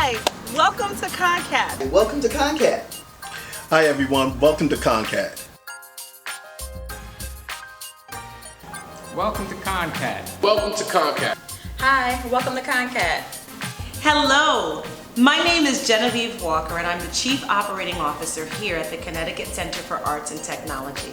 Hi, welcome to ConnCAT. Welcome to ConnCAT. Hi everyone, welcome to ConnCAT. Welcome to ConnCAT. Welcome to ConnCAT. Hi, welcome to ConnCAT. Hello, my name is Genevieve Walker and I'm the Chief Operating Officer here at the Connecticut Center for Arts and Technology.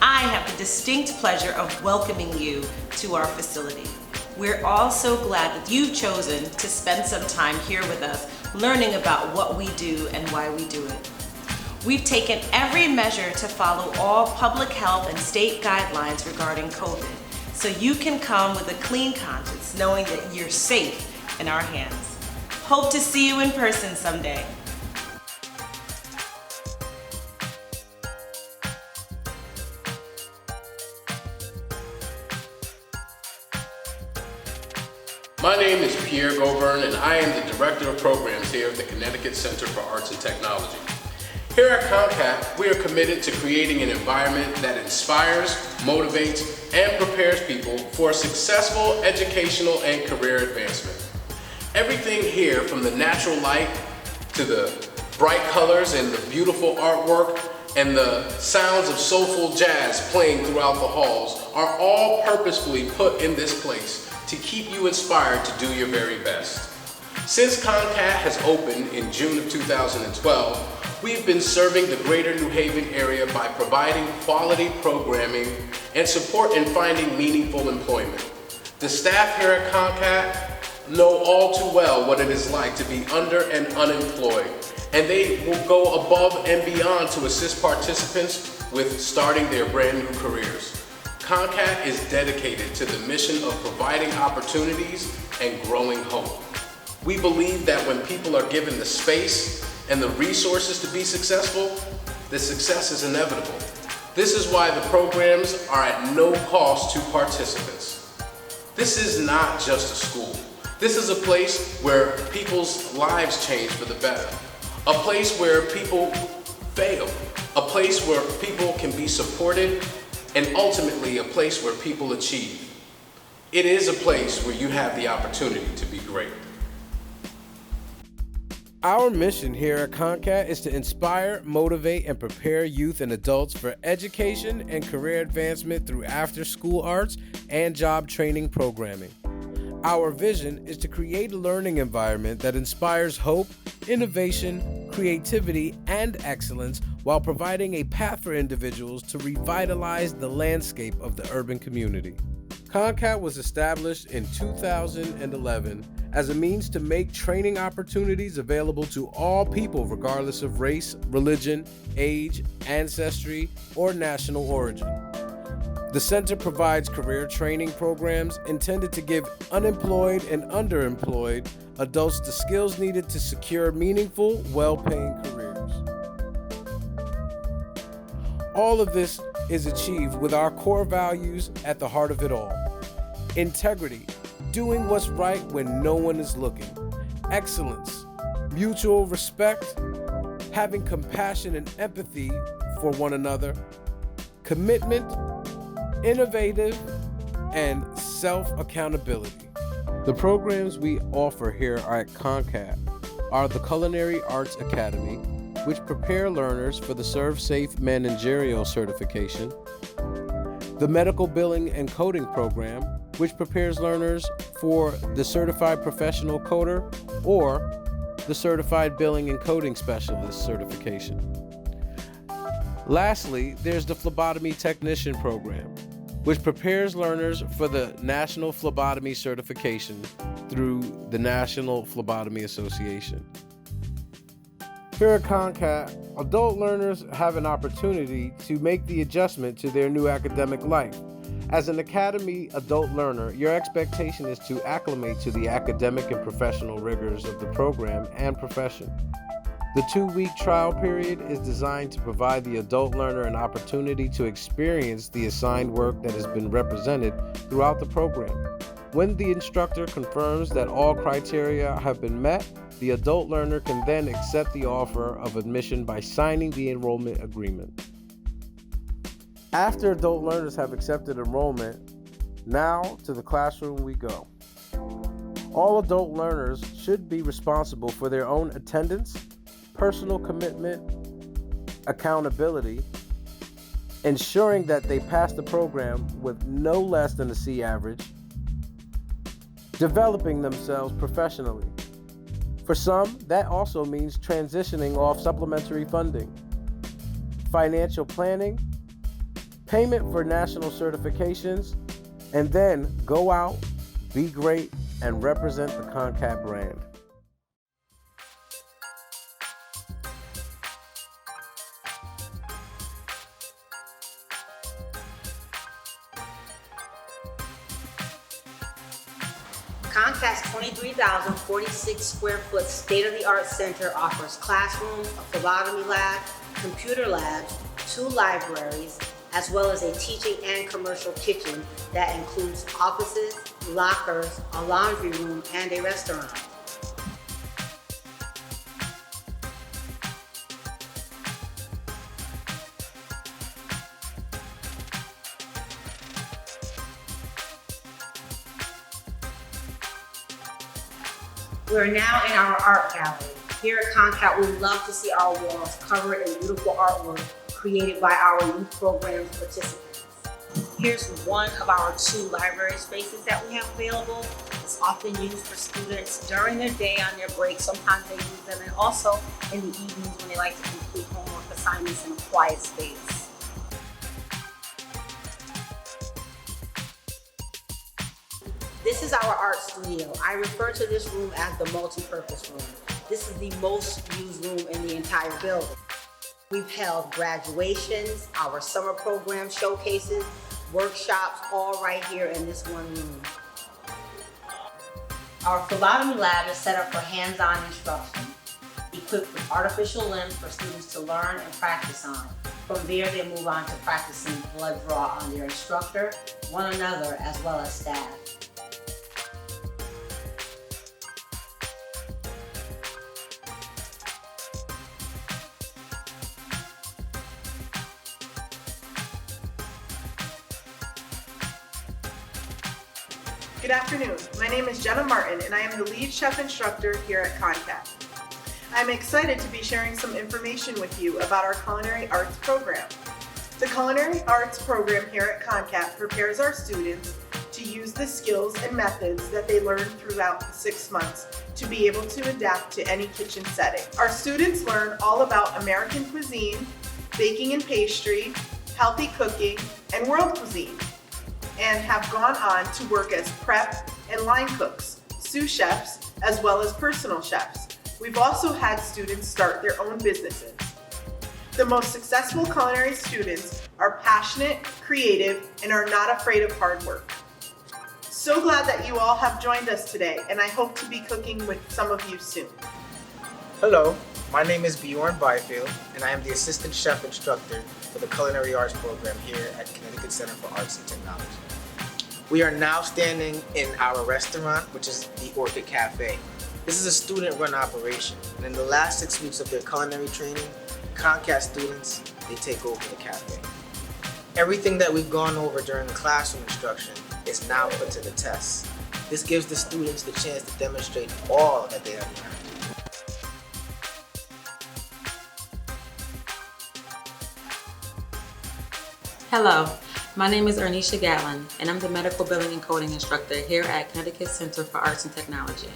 I have the distinct pleasure of welcoming you to our facility. We're all so glad that you've chosen to spend some time here with us, learning about what we do and why we do it. We've taken every measure to follow all public health and state guidelines regarding COVID, so you can come with a clean conscience, knowing that you're safe in our hands. Hope to see you in person someday. My name is Pierre Goburn, and I am the Director of Programs here at the Connecticut Center for Arts and Technology. Here at ConnCAT, we are committed to creating an environment that inspires, motivates, and prepares people for a successful educational and career advancement. Everything here, from the natural light to the bright colors and the beautiful artwork and the sounds of soulful jazz playing throughout the halls, are all purposefully put in this place to keep you inspired to do your very best. Since ConnCAT has opened in June of 2012, we've been serving the greater New Haven area by providing quality programming and support in finding meaningful employment. The staff here at ConnCAT know all too well what it is like to be under and unemployed, and they will go above and beyond to assist participants with starting their brand new careers. ConnCAT is dedicated to the mission of providing opportunities and growing hope. We believe that when people are given the space and the resources to be successful, the success is inevitable. This is why the programs are at no cost to participants. This is not just a school. This is a place where people's lives change for the better. A place where people fail. A place where people can be supported, and ultimately a place where people achieve. It is a place where you have the opportunity to be great. Our mission here at ConnCAT is to inspire, motivate, and prepare youth and adults for education and career advancement through after-school arts and job training programming. Our vision is to create a learning environment that inspires hope, innovation, creativity, and excellence while providing a path for individuals to revitalize the landscape of the urban community. ConnCAT was established in 2011 as a means to make training opportunities available to all people regardless of race, religion, age, ancestry, or national origin. The center provides career training programs intended to give unemployed and underemployed adults the skills needed to secure meaningful, well-paying careers. All of this is achieved with our core values at the heart of it all. Integrity, doing what's right when no one is looking. Excellence, mutual respect, having compassion and empathy for one another. Commitment, innovative, and self-accountability. The programs we offer here at ConnCAT are the Culinary Arts Academy, which prepare learners for the ServSafe Managerial Certification, the Medical Billing and Coding Program, which prepares learners for the Certified Professional Coder or the Certified Billing and Coding Specialist Certification. Lastly, there's the Phlebotomy Technician Program, which prepares learners for the National Phlebotomy Certification through the National Phlebotomy Association. Here at ConnCAT, adult learners have an opportunity to make the adjustment to their new academic life. As an Academy adult learner, your expectation is to acclimate to the academic and professional rigors of the program and profession. The 2-week trial period is designed to provide the adult learner an opportunity to experience the assigned work that has been represented throughout the program. When the instructor confirms that all criteria have been met, the adult learner can then accept the offer of admission by signing the enrollment agreement. After adult learners have accepted enrollment, now to the classroom we go. All adult learners should be responsible for their own attendance, personal commitment, accountability, ensuring that they pass the program with no less than a C average, developing themselves professionally. For some, that also means transitioning off supplementary funding, financial planning, payment for national certifications, and then go out, be great, and represent the ConnCAT brand. ConnCAT's 23,046 square foot state-of-the-art center offers classrooms, a phlebotomy lab, computer labs, 2 libraries, as well as a teaching and commercial kitchen that includes offices, lockers, a laundry room, and a restaurant. We're now in our art gallery. Here at ConnCAT, we love to see our walls covered in beautiful artwork created by our youth programs participants. Here's one of our 2 library spaces that we have available. It's often used for students during their day on their break. Sometimes they use them, and also in the evenings when they like to complete homework assignments in a quiet space. This is our art studio. I refer to this room as the multi-purpose room. This is the most used room in the entire building. We've held graduations, our summer program showcases, workshops, all right here in this one room. Our phlebotomy lab is set up for hands-on instruction, equipped with artificial limbs for students to learn and practice on. From there, they move on to practicing blood draw on their instructor, one another, as well as staff. Good afternoon. My name is Jenna Martin, and I am the lead chef instructor here at ConnCAT. I'm excited to be sharing some information with you about our culinary arts program. The culinary arts program here at ConnCAT prepares our students to use the skills and methods that they learn throughout the 6 months to be able to adapt to any kitchen setting. Our students learn all about American cuisine, baking and pastry, healthy cooking, and world cuisine, and have gone on to work as prep and line cooks, sous chefs, as well as personal chefs. We've also had students start their own businesses. The most successful culinary students are passionate, creative, and are not afraid of hard work. So glad that you all have joined us today, and I hope to be cooking with some of you soon. Hello, my name is Bjorn Byfield, and I am the Assistant Chef Instructor for the Culinary Arts Program here at Connecticut Center for Arts and Technology. We are now standing in our restaurant, which is the Orchid Cafe. This is a student-run operation, and in the last 6 weeks of their culinary training, ConnCAT students, they take over the cafe. Everything that we've gone over during the classroom instruction is now put to the test. This gives the students the chance to demonstrate all that they have learned. Hello, my name is Ernisha Gatlin, and I'm the Medical Billing and Coding Instructor here at Connecticut Center for Arts and Technology.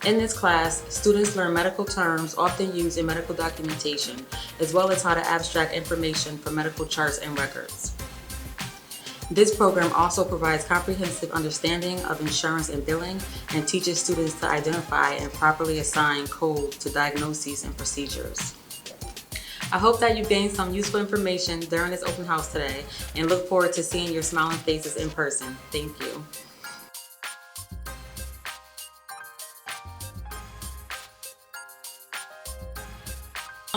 In this class, students learn medical terms often used in medical documentation, as well as how to abstract information from medical charts and records. This program also provides comprehensive understanding of insurance and billing and teaches students to identify and properly assign codes to diagnoses and procedures. I hope that you gained some useful information during this open house today and look forward to seeing your smiling faces in person. Thank you.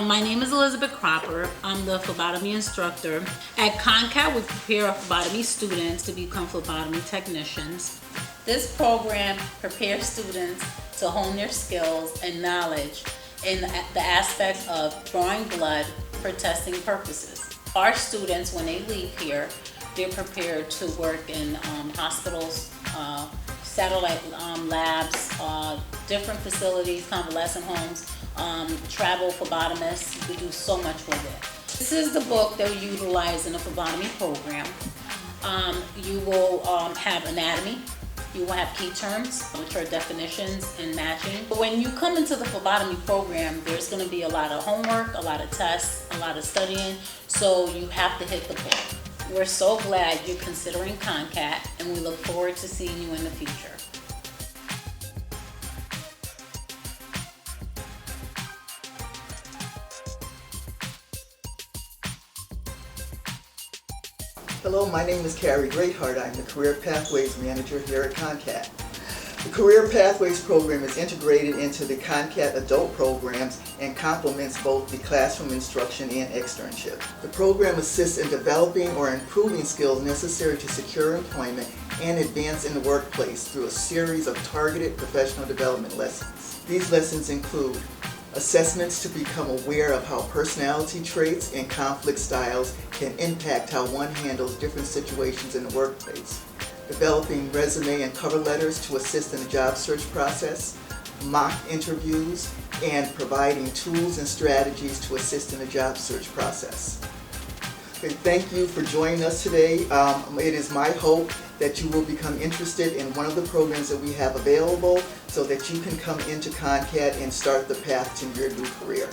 My name is Elizabeth Cropper. I'm the phlebotomy instructor. At ConnCAT, we prepare our phlebotomy students to become phlebotomy technicians. This program prepares students to hone their skills and knowledge in the aspect of drawing blood for testing purposes. Our students, when they leave here, they're prepared to work in hospitals, satellite labs, different facilities, convalescent homes, travel phlebotomists. We do so much with it. This is the book that we utilize in the phlebotomy program. You will have anatomy. You will have key terms, which are definitions and matching. But when you come into the phlebotomy program, there's going to be a lot of homework, a lot of tests, a lot of studying, so you have to hit the book. We're so glad you're considering ConnCAT, and we look forward to seeing you in the future. Hello, my name is Carrie Greatheart. I'm the Career Pathways Manager here at ConnCAT. The Career Pathways program is integrated into the ConnCAT adult programs and complements both the classroom instruction and externship. The program assists in developing or improving skills necessary to secure employment and advance in the workplace through a series of targeted professional development lessons. These lessons include assessments to become aware of how personality traits and conflict styles can impact how one handles different situations in the workplace, developing resume and cover letters to assist in the job search process, mock interviews, and providing tools and strategies to assist in the job search process. Okay, thank you for joining us today. It is my hope that you will become interested in one of the programs that we have available so that you can come into ConnCAT and start the path to your new career.